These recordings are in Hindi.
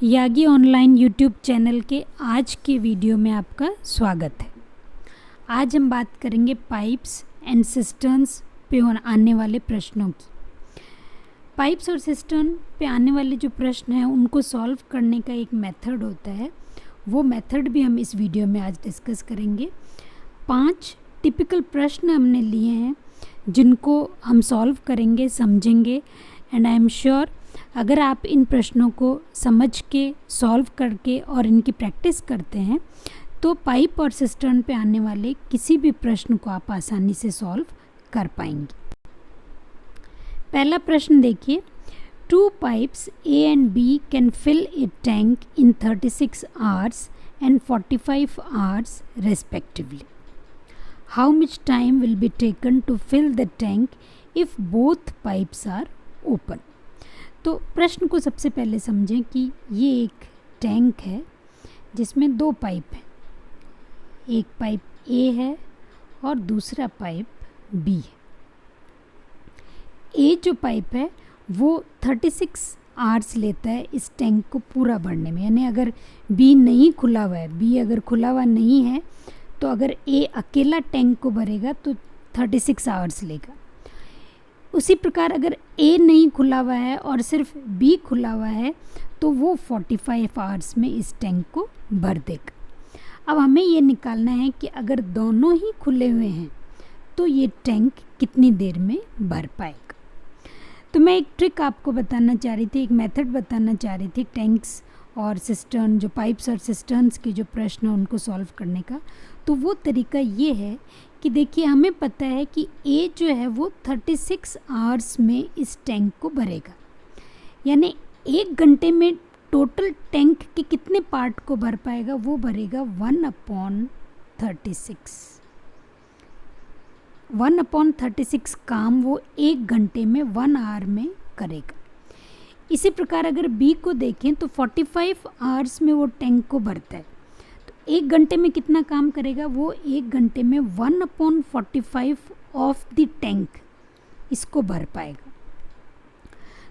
यागी ऑनलाइन यूट्यूब चैनल के आज के वीडियो में आपका स्वागत है। आज हम बात करेंगे पाइप्स एंड सिस्टर्न्स पे आने वाले प्रश्नों की। पाइप्स और सिस्टर्न पे आने वाले जो प्रश्न हैं उनको सॉल्व करने का एक मेथड होता है, वो मेथड भी हम इस वीडियो में आज डिस्कस करेंगे। 5 टिपिकल प्रश्न हमने लिए हैं जिनको हम सॉल्व करेंगे, समझेंगे एंड आई एम श्योर अगर आप इन प्रश्नों को समझ के सॉल्व करके और इनकी प्रैक्टिस करते हैं तो पाइप और सिस्टर्न पे आने वाले किसी भी प्रश्न को आप आसानी से सॉल्व कर पाएंगे। पहला प्रश्न देखिए, 2 pipes A and B can fill a tank in 36 hours and 45 hours respectively. How much time will be taken to fill the tank if both pipes are open? तो प्रश्न को सबसे पहले समझें कि ये एक टैंक है जिसमें 2 पाइप हैं, एक पाइप ए है और दूसरा पाइप बी है। ए जो पाइप है वो 36 आवर्स लेता है इस टैंक को पूरा भरने में, यानी अगर बी नहीं खुला हुआ है, बी अगर खुला हुआ नहीं है तो अगर ए अकेला टैंक को भरेगा तो 36 आवर्स लेगा। उसी प्रकार अगर ए नहीं खुला हुआ है और सिर्फ बी खुला हुआ है तो वो 45 आवर्स में इस टैंक को भर देगा। अब हमें ये निकालना है कि अगर दोनों ही खुले हुए हैं तो ये टैंक कितनी देर में भर पाएगा। तो मैं एक ट्रिक आपको बताना चाह रही थी, एक मेथड बताना चाह रही थी टैंक्स और सिस्टर्न, जो पाइप्स और सिस्टर्न्स के जो प्रश्न हैं उनको सॉल्व करने का। तो वो तरीका ये है कि देखिए हमें पता है कि ए जो है वो 36 आवर्स में इस टैंक को भरेगा, यानी 1 घंटे में टोटल टैंक के कितने पार्ट को भर पाएगा, वो भरेगा 1/36। 1/36 काम वो 1 घंटे में 1 आवर में करेगा। इसी प्रकार अगर बी को देखें तो 45 आवर्स में वो टैंक को भरता है, तो 1 घंटे में कितना काम करेगा, वो 1 घंटे में 1/45 ऑफ द टैंक इसको भर पाएगा।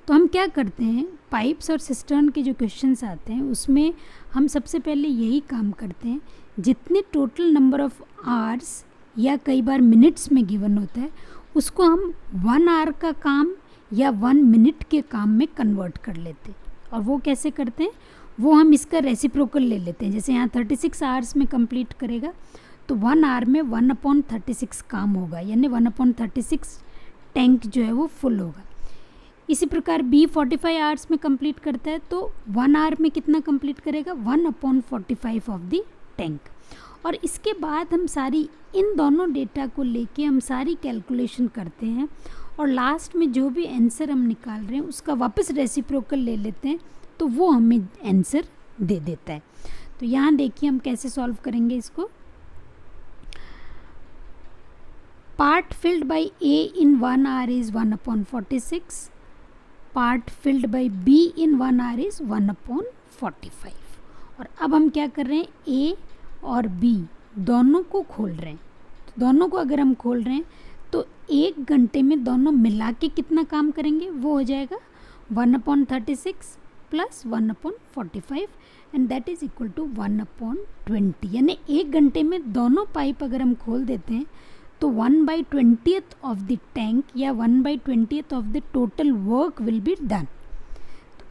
तो हम क्या करते हैं, पाइप्स और सिस्टर्न के जो क्वेश्चंस आते हैं उसमें हम सबसे पहले यही काम करते हैं, जितने टोटल नंबर ऑफ आवर्स या कई बार मिनट्स में गिवन होता है उसको हम 1 आवर का काम या 1 मिनट के काम में कन्वर्ट कर लेते हैं। और वो कैसे करते हैं, वो हम इसका रेसिप्रोकल ले लेते हैं। जैसे यहाँ 36 आवर्स में कंप्लीट करेगा तो 1 आवर में 1/36 काम होगा, यानी 1/36 टैंक जो है वो फुल होगा। इसी प्रकार बी 45 आवर्स में कंप्लीट करता है तो 1 आवर में कितना कंप्लीट करेगा, 1/45 ऑफ द टैंक। और इसके बाद हम सारी इन दोनों डेटा को लेके हम सारी कैलकुलेशन करते हैं और लास्ट में जो भी आंसर हम निकाल रहे हैं उसका वापस रेसिप्रोकल ले लेते हैं तो वो हमें आंसर दे देता है। तो यहाँ देखिए हम कैसे सॉल्व करेंगे इसको। Part filled by A in 1 our is 1/46, part filled by be in 1 our is 1/45। और अब हम क्या कर रहे हैं, ए और बी दोनों को खोल रहे हैं। तो दोनों को अगर हम खोल रहे हैं तो 1 घंटे में दोनों मिला के कितना काम करेंगे, वो हो जाएगा 1/36 plus 1/45 and that is equal to 1/20। यानी 1 घंटे में दोनों पाइप अगर हम खोल देते हैं तो 1/20 ऑफ द टैंक या 1/20 of the total work will be done.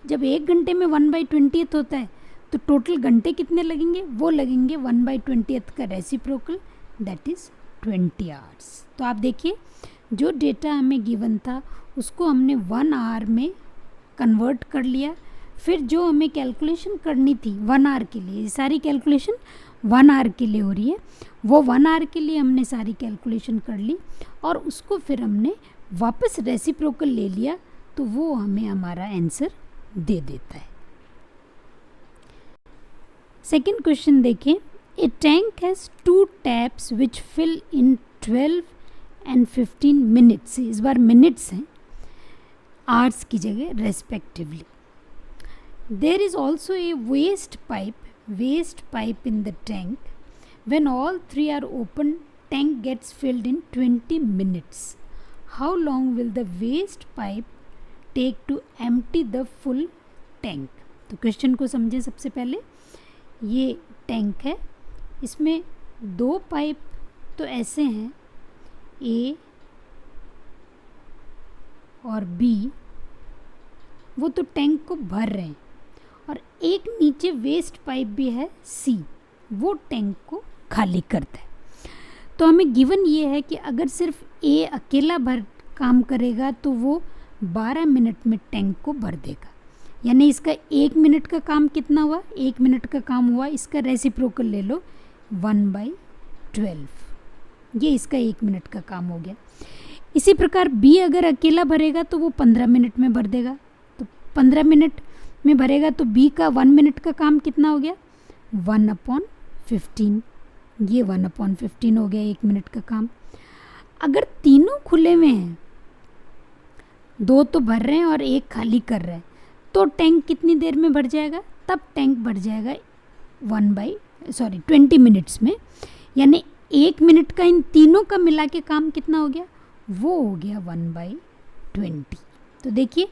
जब 1 घंटे में 1/20 होता है तो टोटल घंटे कितने लगेंगे, वो लगेंगे 1/20 का रेसिप्रोकल दैट इज़ 20 आवर्स। तो आप देखिए जो डेटा हमें गिवन था उसको हमने 1 आवर में कन्वर्ट कर लिया। फिर जो हमें कैलकुलेशन करनी थी 1 आवर के लिए, सारी कैलकुलेशन 1 आवर के लिए हो रही है, वो 1 आवर के लिए हमने सारी कैलकुलेशन कर ली और उसको फिर हमने वापस रेसिप्रोकल ले लिया तो वो हमें हमारा आंसर दे देता है। सेकेंड क्वेश्चन देखें, a tank has 2 taps which fill in 12 and 15 minutes. इस बार मिनट्स हैं, आवर्स की जगह respectively. There is also a waste pipe in the tank. When all 3 are open, tank gets filled in 20 minutes. How long will the waste pipe take to empty the full tank? तो क्वेश्चन को समझें। सबसे पहले ये टैंक है, इसमें 2 पाइप तो ऐसे हैं, ए और बी, वो तो टैंक को भर रहे हैं, और एक नीचे वेस्ट पाइप भी है सी, वो टैंक को खाली करता है। तो हमें गिवन ये है कि अगर सिर्फ ए अकेला भर काम करेगा तो वो 12 मिनट में टैंक को भर देगा। यानी इसका 1 मिनट का काम कितना हुआ, 1 मिनट का काम हुआ, इसका रेसिप्रोकल ले लो 1/12, ये इसका 1 मिनट का काम हो गया। इसी प्रकार बी अगर अकेला भरेगा तो वो 15 मिनट में भर देगा। तो 15 मिनट में भरेगा तो बी का 1 मिनट का काम कितना हो गया, 1/15, ये 1/15 हो गया 1 मिनट का काम। अगर तीनों खुले में हैं, 2 तो भर रहे हैं और 1 खाली कर रहे हैं, तो टैंक कितनी देर में भर जाएगा, तब टैंक भर जाएगा 20 मिनट्स में। यानी 1 मिनट का इन तीनों का मिला के काम कितना हो गया, वो हो गया 1/20। तो देखिए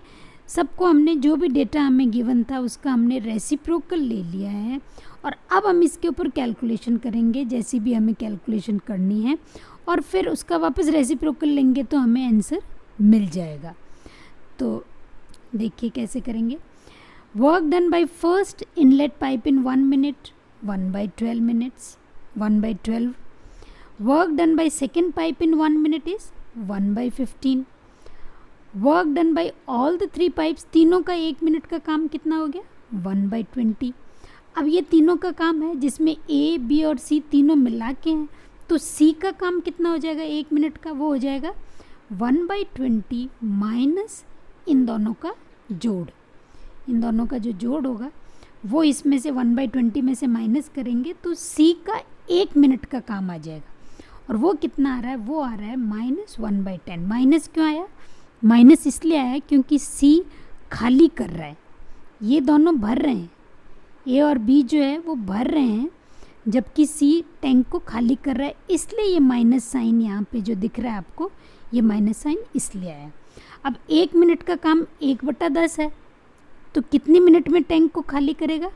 सबको हमने जो भी डेटा हमें गिवन था उसका हमने रेसिप्रोकल ले लिया है, और अब हम इसके ऊपर कैलकुलेशन करेंगे जैसी भी हमें कैलकुलेशन करनी है, और फिर उसका वापस रेसिप्रोकल लेंगे तो हमें आंसर मिल जाएगा। तो देखिए कैसे करेंगे। Work done by first inlet pipe in 1 minute 1/12 minutes 1/12। Work done by second pipe in 1 minute is 1/15। Work done by all the 3 pipes, तीनों का 1 मिनट का काम कितना हो गया, 1/20। अब ये तीनों का काम है जिसमें ए बी और सी तीनों मिला के हैं, तो सी का काम कितना हो जाएगा 1 मिनट का, वो हो जाएगा 1/20 माइनस इन दोनों का जोड़। इन दोनों का जो जोड़ होगा वो इसमें से 1/20 में से माइनस करेंगे तो सी का 1 मिनट का काम आ जाएगा, और वो कितना आ रहा है, वो आ रहा है -1/10। माइनस क्यों आया, माइनस इसलिए आया क्योंकि सी खाली कर रहा है, ये दोनों भर रहे हैं, ए और बी जो है वो भर रहे हैं, जबकि सी टैंक को खाली कर रहा है, इसलिए ये माइनस साइन यहाँ पे जो दिख रहा है आपको, ये माइनस साइन इसलिए आया। अब 1 मिनट का काम 1/10 है, तो कितने मिनट में टैंक को खाली करेगा,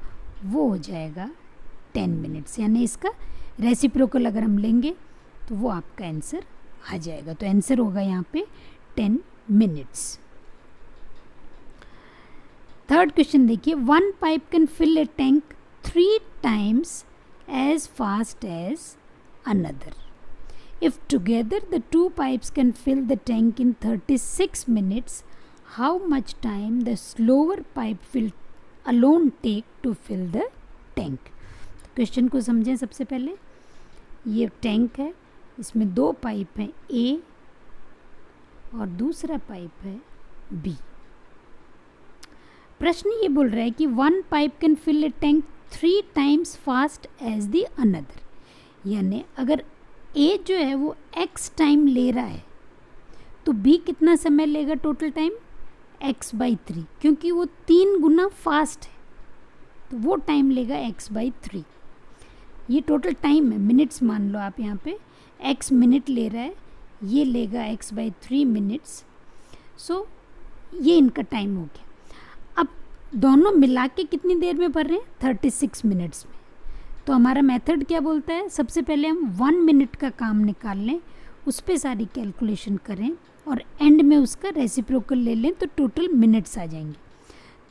वो हो जाएगा 10 मिनट्स। यानी इसका रेसिप्रोकल अगर हम लेंगे तो वो आपका आंसर आ जाएगा। तो आंसर होगा यहाँ पे 10 मिनट्स। थर्ड क्वेश्चन देखिए, 1 pipe can fill a tank 3 times as fast as another. If together the 2 pipes can fill the tank in 36 minutes, how much time the slower pipe will alone take to fill the tank? Question को समझें। सबसे पहले ये टैंक है, इसमें 2 पाइप हैं, ए और दूसरा पाइप है बी। प्रश्न ये बोल रहा है कि 1 pipe can fill a tank 3 times fast as the another. यानी अगर ए जो है वो x टाइम ले रहा है तो बी कितना समय लेगा टोटल टाइम, x/3, क्योंकि वो 3 गुना फास्ट है तो वो टाइम लेगा x/3। ये टोटल टाइम है, मिनट्स मान लो आप, यहाँ पे x मिनट ले रहा है, ये लेगा x/3 मिनट्स। सो ये इनका टाइम हो गया। अब दोनों मिला के कितनी देर में भर रहे हैं, 36 मिनट्स में। तो हमारा मेथड क्या बोलता है, सबसे पहले हम 1 मिनट का काम निकाल लें, उस पर सारी कैलकुलेशन करें और एंड में उसका रेसिप्रोकल ले लें तो टोटल मिनट्स आ जाएंगे।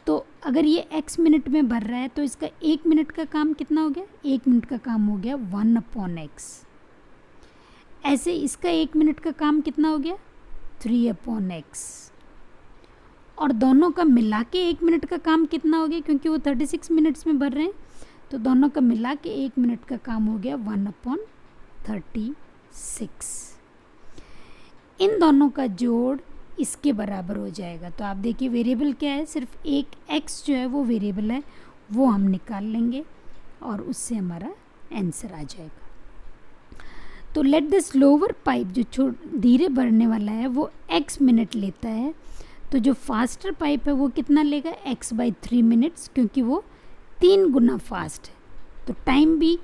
तो अगर ये x मिनट में भर रहा है तो इसका 1 मिनट का काम कितना हो गया, 1 मिनट का काम हो गया 1/x। ऐसे इसका 1 मिनट का काम कितना हो गया, 3/x। और दोनों का मिला के 1 मिनट का काम कितना हो गया, क्योंकि वो 36 मिनट्स में भर रहे हैं तो दोनों का मिला के 1 मिनट का काम हो गया 1/36। इन दोनों का जोड़ इसके बराबर हो जाएगा। तो आप देखिए वेरिएबल क्या है, सिर्फ एक x जो है वो वेरिएबल है, वो हम निकाल लेंगे और उससे हमारा आंसर आ जाएगा। तो लेट द स्लोवर पाइप जो धीरे भरने वाला है वो x मिनट लेता है, तो जो फास्टर पाइप है वो कितना लेगा, x/3 मिनट्स, क्योंकि वो 3 गुना फास्ट है तो टाइम भी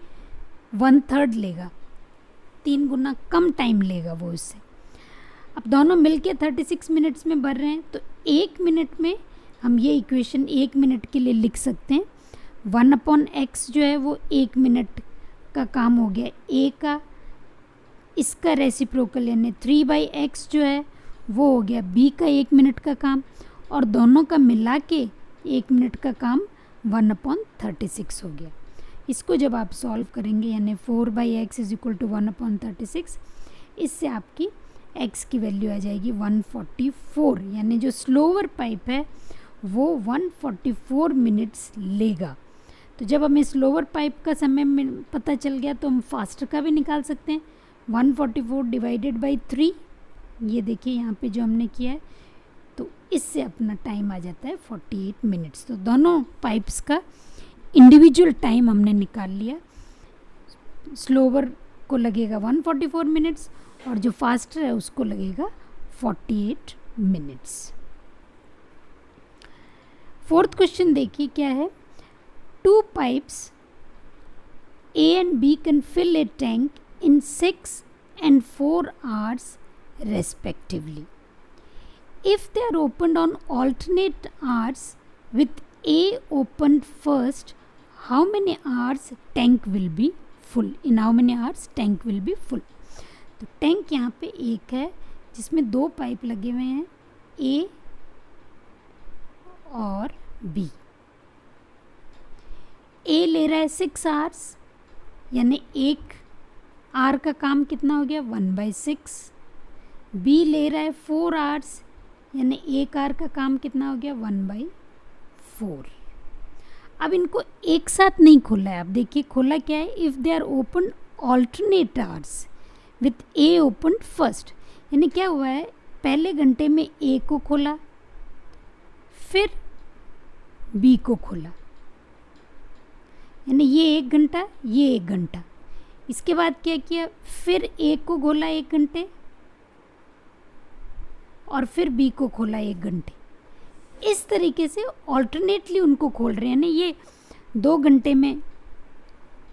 1/3 लेगा, 3 गुना कम टाइम लेगा वो उससे। अब दोनों मिलके 36 मिनट्स में भर रहे हैं तो 1 मिनट में हम ये इक्वेशन 1 मिनट के लिए लिख सकते हैं। 1/x जो है वो 1 मिनट का काम हो गया a का, इसका रेसिप्रोकल यानी 3/x जो है वो हो गया b का 1 मिनट का काम, और दोनों का मिला के 1 मिनट का काम 1/36 हो गया। इसको जब आप सॉल्व करेंगे यानी 4/x इज इक्वल टू 1/36, इससे आपकी x की वैल्यू आ जाएगी 144, यानी जो स्लोअर पाइप है वो 144 मिनट्स लेगा। तो जब हमें स्लोअर पाइप का समय पता चल गया तो हम फास्टर का भी निकाल सकते हैं। 144 डिवाइडेड बाई 3, ये देखिए यहाँ पे जो हमने किया है, तो इससे अपना टाइम आ जाता है 48 मिनट्स। तो दोनों पाइप्स का इंडिविजुअल टाइम हमने निकाल लिया। स्लोवर को लगेगा 144 मिनट्स और जो फास्टर है उसको लगेगा 48 मिनट्स। फोर्थ क्वेश्चन देखिए क्या है। 2 pipes A and B can fill a tank in 6 and 4 hours respectively. If they are opened on alternate hours with A opened first, how many hours tank will be full? In how many hours tank will be full? तो टैंक यहाँ पे एक है जिसमें 2 पाइप लगे हुए हैं, A और B। A ले रहा है 6 आवर्स, यानी 1 आवर का काम कितना हो गया 1/6। B ले रहा है 4 आवर्स, यानी 1 आवर का काम कितना हो गया 1/4। अब इनको एक साथ नहीं खोला है, आप देखिए खोला क्या है, if they are open alternate hours with A open first, यानी क्या हुआ है, पहले घंटे में A को खोला, फिर B को खोला, यानी ये 1 घंटा, ये 1 घंटा। इसके बाद क्या किया, फिर A को खोला 1 घंटे और फिर B को खोला 1 घंटे। इस तरीके से ऑल्टरनेटली उनको खोल रहे हैं, यानी ये 2 घंटे में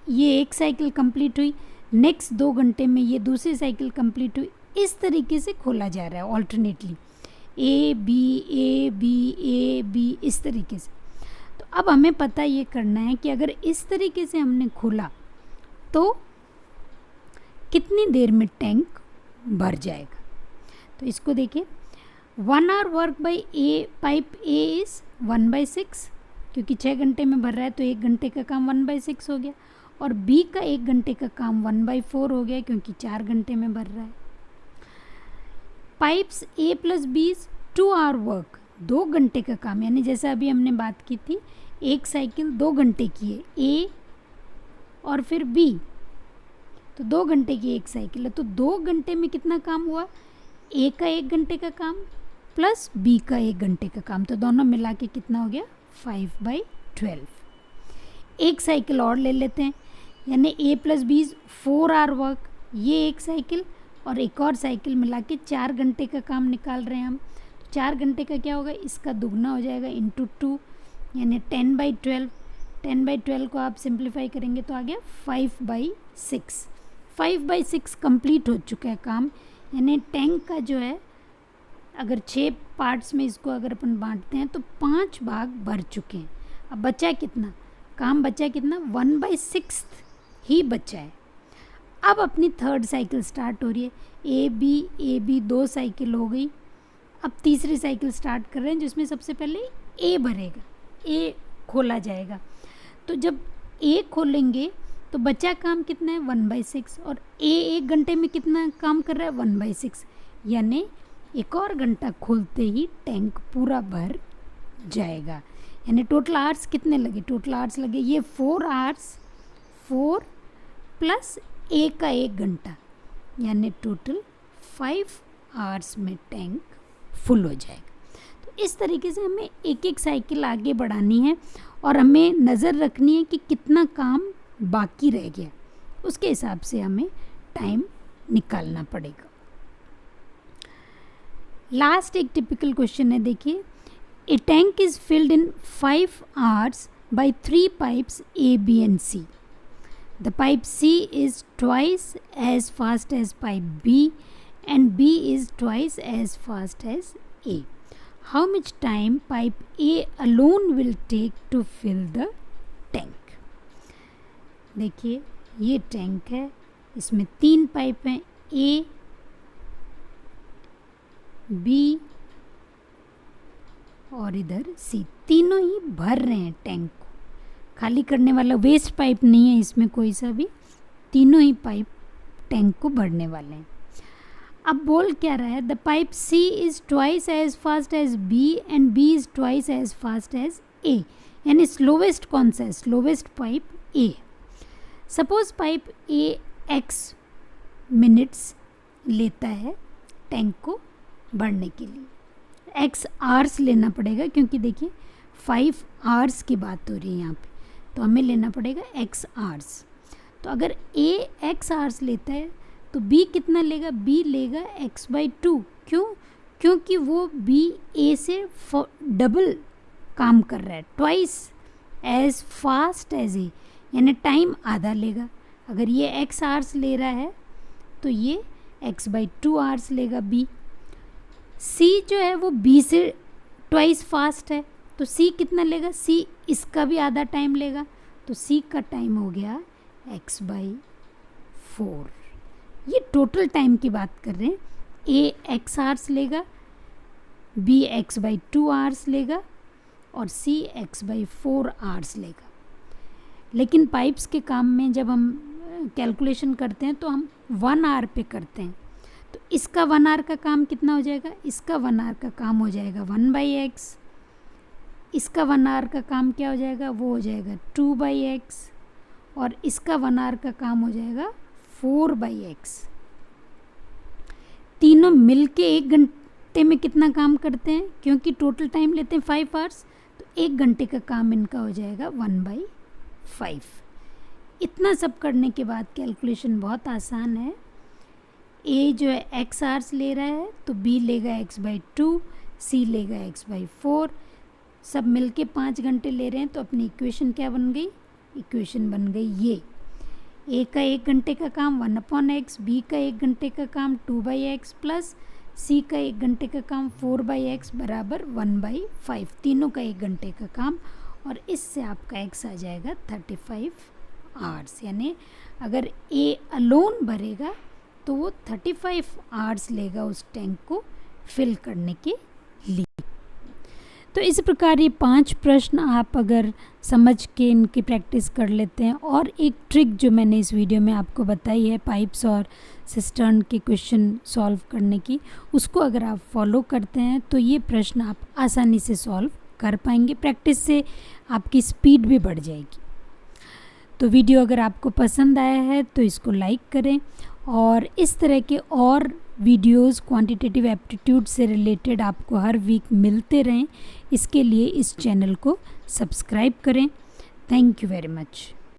ये एक साइकिल कंप्लीट हुई, नेक्स्ट 2 घंटे में ये दूसरी साइकिल कंप्लीट हुई। इस तरीके से खोला जा रहा है ऑल्टरनेटली, A B इस तरीके से। तो अब हमें पता ये करना है कि अगर इस तरीके से हमने खोला तो कितनी देर में टैंक भर जाएगा। तो इसको देखिए, 1 hour work by A, pipe A is 1/6, क्योंकि 6 घंटे में भर रहा है तो 1 घंटे का काम 1/6 हो गया, और B का 1 घंटे का काम 1/4 हो गया क्योंकि 4 घंटे में भर रहा है। Pipes A plus B 2 hour work, 2 घंटे का काम, यानी जैसा अभी हमने बात की थी, एक साइकिल 2 घंटे की है A और फिर B, तो 2 घंटे की एक साइकिल है, तो 2 घंटे में कितना काम हुआ, A का 1 घंटे का काम प्लस B का 1 घंटे का काम, तो दोनों मिला के कितना हो गया 5/12। एक साइकिल और ले लेते हैं, यानी A plus B 4 hour work, ये एक साइकिल और एक और साइकिल मिला के 4 घंटे का काम निकाल रहे हैं हम। तो 4 घंटे का क्या होगा, इसका दुगना हो जाएगा इंटू 2, यानी 10/12। 10/12 को आप सिंप्लीफाई करेंगे तो आ गया 5/6। 5/6 कंप्लीट हो चुका है काम, यानी टैंक का जो है, अगर 6 पार्ट्स में इसको अगर अपन बांटते हैं तो 5 भाग भर चुके हैं। अब बचा कितना काम, बचा कितना 1/6 ही बचा है। अब अपनी थर्ड साइकिल स्टार्ट हो रही है, ए बी 2 साइकिल हो गई। अब तीसरी साइकिल स्टार्ट कर रहे हैं जिसमें सबसे पहले ए भरेगा, ए खोला जाएगा। तो जब ए खोलेंगे तो बचा काम कितना है 1/6, और ए 1 घंटे में कितना काम कर रहा है 1/6, यानी एक और घंटा खोलते ही टैंक पूरा भर जाएगा। यानी टोटल आवर्स कितने लगे, टोटल आवर्स लगे ये 4 आवर्स, 4 प्लस ए का 1 घंटा, यानी टोटल 5 आवर्स में टैंक फुल हो जाएगा। तो इस तरीके से हमें एक एक साइकिल आगे बढ़ानी है और हमें नज़र रखनी है कि कितना काम बाकी रह गया, उसके हिसाब से हमें टाइम निकालना पड़ेगा। लास्ट एक टिपिकल क्वेश्चन है, देखिए, a tank is filled in 5 hours by 3 pipes A, B and C. The pipe C is twice as fast as pipe B and B is twice as fast as A. How much time pipe A alone will take to fill the tank. देखिए ये टैंक है, इसमें 3 पाइप हैं, ए, बी और इधर सी, तीनों ही भर रहे हैं टैंक को। खाली करने वाला वेस्ट पाइप नहीं है इसमें कोई सा भी, तीनों ही पाइप टैंक को भरने वाले हैं। अब बोल क्या रहा है, the pipe C is twice as fast as B and B is twice as fast as A, यानी स्लोवेस्ट कौन सा है, slowest pipe A. Suppose pipe A x minutes लेता है टैंक को भरने के लिए, एक्स आवर्स लेना पड़ेगा क्योंकि देखिए 5 आवर्स की बात हो रही है यहाँ पे, तो हमें लेना पड़ेगा एक्स आवर्स। तो अगर ए एक्स आवर्स लेता है तो बी कितना लेगा, बी लेगा x/2। क्यों, क्योंकि वो बी ए से डबल काम कर रहा है, twice as fast as A, यानी टाइम आधा लेगा। अगर ये एक्स आवर्स ले रहा है तो ये x/2 आवर्स लेगा बी। सी जो है वो बी से ट्वाइस फास्ट है, तो सी कितना लेगा, सी इसका भी आधा टाइम लेगा, तो सी का टाइम हो गया x/4। ये टोटल टाइम की बात कर रहे हैं। ए एक्स आवर्स लेगा, बी x/2 आवर्स लेगा और सी x/4 आवर्स लेगा। लेकिन पाइप्स के काम में जब हम कैलकुलेशन करते हैं तो हम 1 आवर पे करते हैं, तो इसका 1 आवर का काम कितना हो जाएगा, इसका 1 आवर का काम हो जाएगा 1/x, इसका 1 आवर का काम क्या हो जाएगा, वो हो जाएगा 2/x, और इसका 1 आवर का काम हो जाएगा 4/x। तीनों मिलके 1 घंटे में कितना काम करते हैं, क्योंकि टोटल टाइम लेते हैं 5 आवर्स, तो 1 घंटे का काम इनका हो जाएगा 1/5। इतना सब करने के बाद कैलकुलेशन बहुत आसान है। ए जो है एक्स आवर्स ले रहा है तो बी लेगा x/2, सी लेगा x/4, सब मिलके 5 घंटे ले रहे हैं, तो अपनी इक्वेशन क्या बन गई, इक्वेशन बन गई ये, ए का 1 घंटे का काम 1/x, बी का 1 घंटे का काम 2/x प्लस सी का 1 घंटे का काम 4/x बराबर 1/5, तीनों का 1 घंटे का काम, और इससे आपका x आ जाएगा 35 आवर्स। यानी अगर ए अलोन भरेगा तो वो 35 आवर्स लेगा उस टैंक को फिल करने के लिए। तो इस प्रकार ये 5 प्रश्न आप अगर समझ के इनकी प्रैक्टिस कर लेते हैं, और एक ट्रिक जो मैंने इस वीडियो में आपको बताई है पाइप्स और सिस्टर्न के क्वेश्चन सॉल्व करने की, उसको अगर आप फॉलो करते हैं तो ये प्रश्न आप आसानी से सॉल्व कर पाएंगे। प्रैक्टिस से आपकी स्पीड भी बढ़ जाएगी। तो वीडियो अगर आपको पसंद आया है तो इसको लाइक करें, और इस तरह के और वीडियोस क्वांटिटेटिव एप्टीट्यूड से रिलेटेड आपको हर वीक मिलते रहें, इसके लिए इस चैनल को सब्सक्राइब करें। Thank you very much.